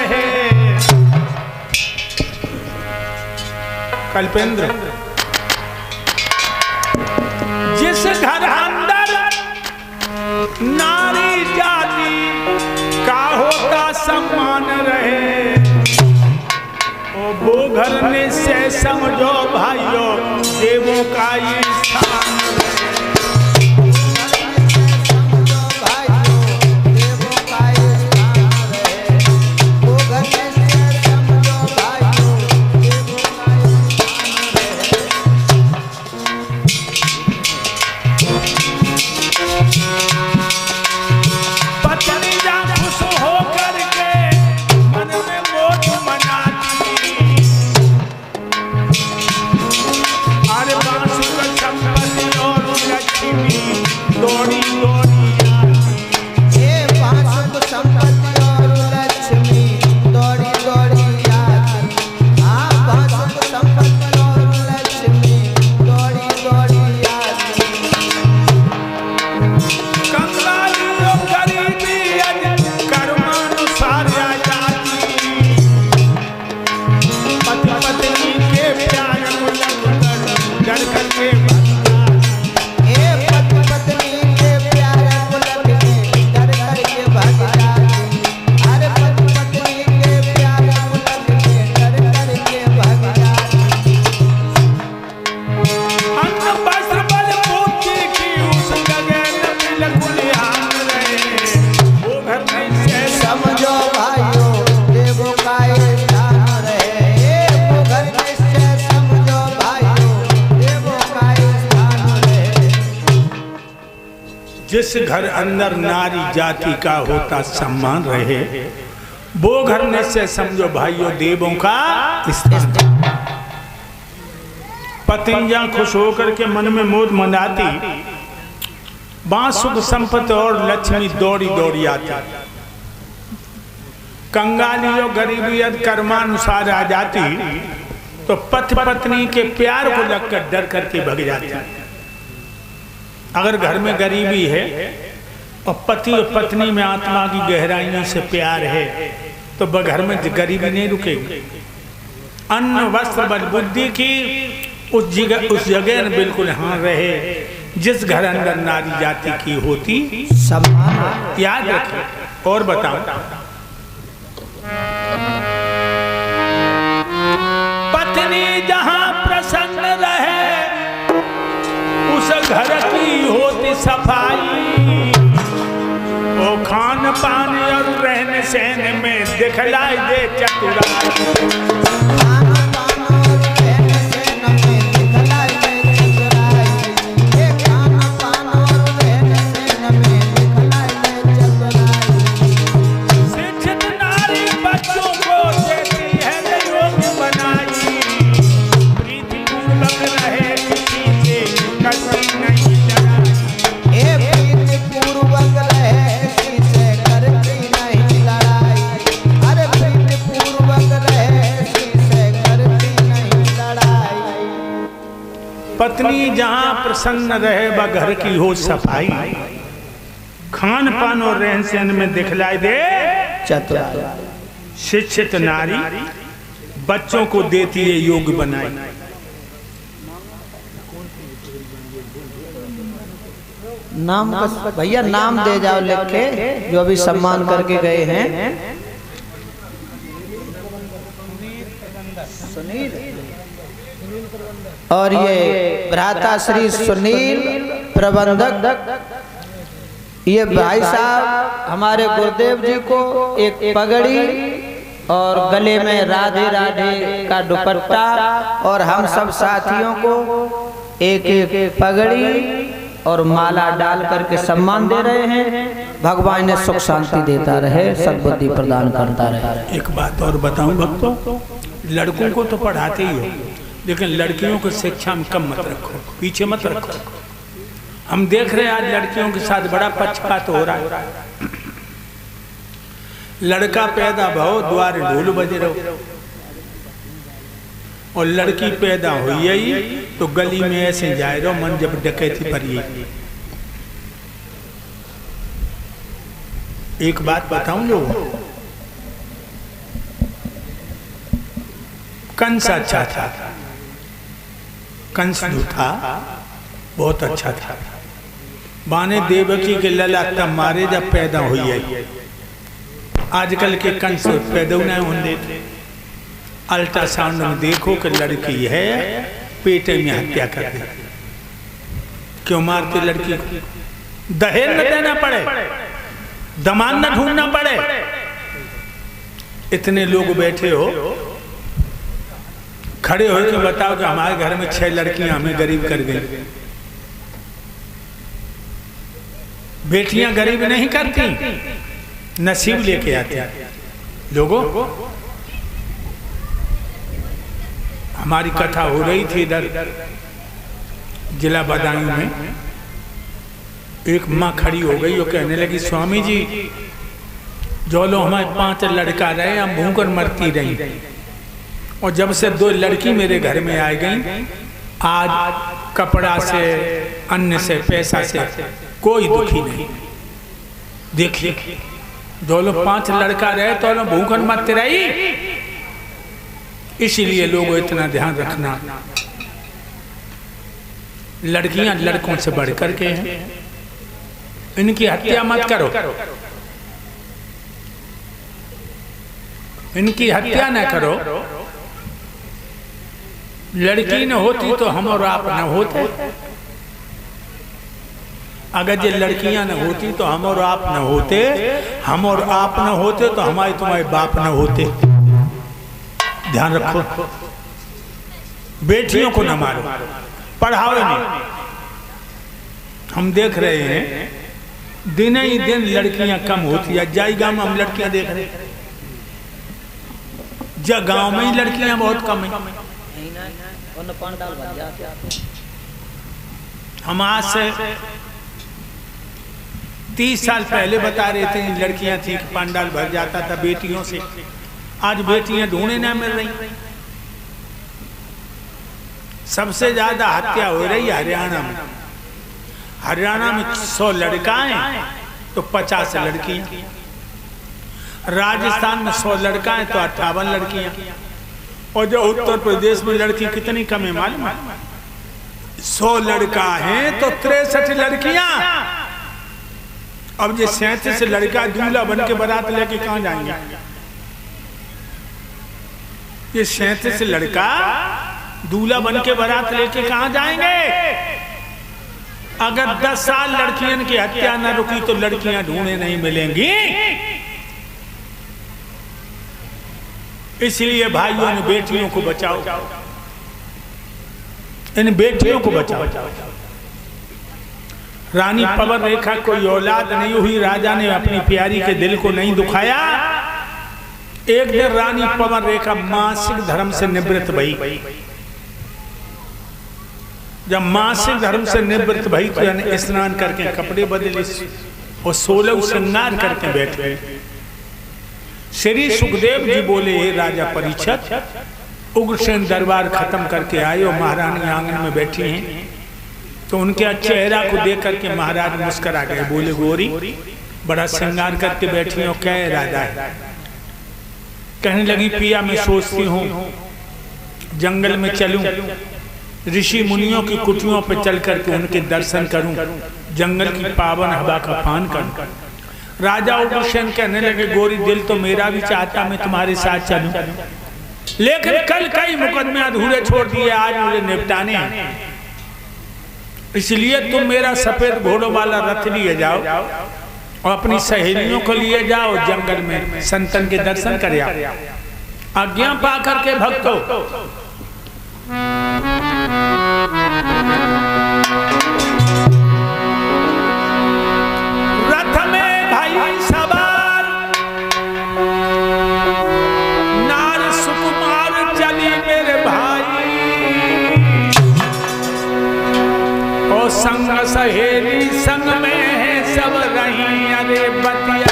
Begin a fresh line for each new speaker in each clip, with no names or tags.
रहे। कल्पेंद्र, जिस घर अंदर नारी जाति का होता सम्मान रहे, वो घर में से समझो भाइयों देवों का ये स्थान रहे। जिस घर अंदर नारी जाति का होता सम्मान रहे, वो घर में से समझो भाइयों देवों का स्थान। पत्नियां खुश होकर के मन में मोद मनाती, वहां सुख संपत्ति और लक्ष्मी दौड़ी दौड़ी आती। कंगालियों गरीबियत कर्मानुसार आ जाती, तो पति पत्नी के प्यार को लगकर डर करके भग जाती। अगर घर में गरीबी है और पति और पत्नी में आत्मा की गहराइयों से प्यार है, तो घर में गरीबी नहीं रुकेगी। अन्न वस्त्र बल बुद्धि की उस जगह बिल्कुल हाँ रहे, जिस घर अंदर नारी जाति की होती सम्मान। याद रखिए। और बताओ, पत्नी जहां प्रसन्न रहे, उस घर की होती सफाई। वो खान पान और रहन सहन में दिखलाई दे चतुराई। पत्नी जहां प्रसन्न रहे, वह घर की हो सफाई। खान पान और रहन सहन में दिखलाई दे चतुराई। शिक्षित नारी बच्चों को देती है योग्य बनाई।
नाम भैया नाम दे जाओ लिख के, जो अभी सम्मान करके गए हैं। सुनील और ये भ्राता श्री सुनील प्रबंधक, ये भाई साहब हमारे गुरुदेव जी को एक पगड़ी और गले में राधे राधे का दुपट्टा, और हम सब साथियों को एक एक पगड़ी और माला डाल करके सम्मान दे रहे हैं। भगवान ने सुख शांति देता रहे, सद्बुद्धि प्रदान करता रहे।
एक बात और बताऊं भक्तों, लड़कों को तो पढ़ाते ही हो, लेकिन लड़कियों को शिक्षा में कम मत रखो, पीछे मत रखो। हम देख रहे हैं आज लड़कियों के साथ बड़ा पक्षपात हो रहा है। लड़का पैदा भो द्वार ढोल बज रहो, और लड़की पैदा हुई है तो गली में ऐसे जाए रहो मन जब डकैती पर। एक बात बताऊं, लोग कंस अच्छा था, कंस जो था बहुत अच्छा था। बाने देवकी के लला तब मारे जब पैदा हुई है। आजकल के कंस पैदा नहीं होने देते। अल्ट्रासाउंड में देखो कि लड़की है, पेट में हत्या कर दे। क्यों मारते लड़की को? दहेज न देना पड़े, दमान न ढूंढना पड़े। इतने लोग बैठे हो, खड़े हो के बताओ कि हमारे घर में 6 लड़कियां हमें गरीब कर गई। बेटियां गरीब नहीं करती, नसीब लेके आते लोगों। हमारी कथा हो रही थी इधर जिला बदायूं में। एक माँ खड़ी हो गई और कहने लगी, स्वामी जी जो लो हमारे 5 लड़का रहे, हम भूखकर मरती रही, और जब से 2 लड़की मेरे घर में आ गई, आज कपड़ा से, अन्न से, पैसा से कोई दुखी नहीं। देखिए जो लोग 5 लड़का रहे तो लोग भूखकर मरते रही। इसीलिए लोगों इतना ध्यान रखना, लड़कियां लड़कों से बढ़ करके हैं, इनकी हत्या मत करो, इनकी हत्या न करो। लड़की न होती तो हम और आप न होते। अगर ये लड़कियां न होती तो हम और आप न होते, हम और आप न होते तो हमारे तुम्हारे बाप न होते। ध्यान रखो, बेटियों को न मारो, पढ़ाओ नहीं। हम देख रहे हैं दिन ही दिन लड़कियां कम होती है। जाई गांव में हम लड़कियां देख रहे हैं, जब गांव में ही लड़कियां बहुत कम है। हम आज से 30 साल पहले बता रहे थे लड़कियां थी, पंडाल भर जाता था बेटियों से। आज बेटियां ढूंढने न मिल रही। सबसे ज्यादा हत्या हो रही है हरियाणा में। हरियाणा में 100 लड़का हैं तो 50 लड़कियां। राजस्थान में 100 लड़का हैं तो 58 लड़कियां। और जो उत्तर प्रदेश में लड़की कितनी कम है मालूम है? 100 लड़का हैं तो 63 लड़कियां। अब ये 37 लड़का दूल्हा बन के बारात लेके कहां जाएंगे? ये 37 लड़का दूल्हा बन के बारात लेके कहां जाएंगे? अगर 10 साल लड़कियों की हत्या न रुकी तो लड़कियां ढूंढने नहीं मिलेंगी। इसलिए भाइयों ने बेटियों को बचाओ, इन बेटियों को बचाओ। रानी पवन रेखा कोई औलाद नहीं हुई, राजा ने अपनी प्यारी के दिल को नहीं दुखाया। एक दिन रानी पवन रेखा मासिक धर्म से निवृत्त भई। जब मासिक धर्म से निवृत्त भई तो स्नान करके कपड़े बदले और 16 श्रृंगार करके बैठे। श्री सुखदेव जी बोले, हे राजा परीक्षित, उग्रसेन दरबार खत्म करके आए और महारानी आंगन में बैठी हैं। तो उनके चेहरा को देख करके महाराज मुस्कुरा गए, बोले, गोरी बड़ा श्रृंगार करके बैठी हो, क्या है राजा है? कहने लगी, पिया मैं सोचती हूँ जंगल में चलूं, ऋषि मुनियों की कुटियों पर चल करके उनके दर्शन करूं, जंगल की पावन हवा का पान करूं। राजा उग्रसेन कहने लगे, गोरी दिल तो मेरा भी चाहता मैं तुम्हारे साथ चलूं, लेकिन कल कई मुकदमे अधूरे छोड़ दिए, आज मुझे निपटाने हैं। इसलिए तुम मेरा सफेद घोड़ों वाला रथ लिए जाओ और अपनी सहेलियों को लिए जाओ, जंगल में संतन के दर्शन कर आओ। आज्ञा पा करके भक्तों रथ में भाई सवार नार सुकुमार चली मेरे भाई, और संग सहेली संग में है सब रही अरे बतिया।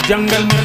जंगल में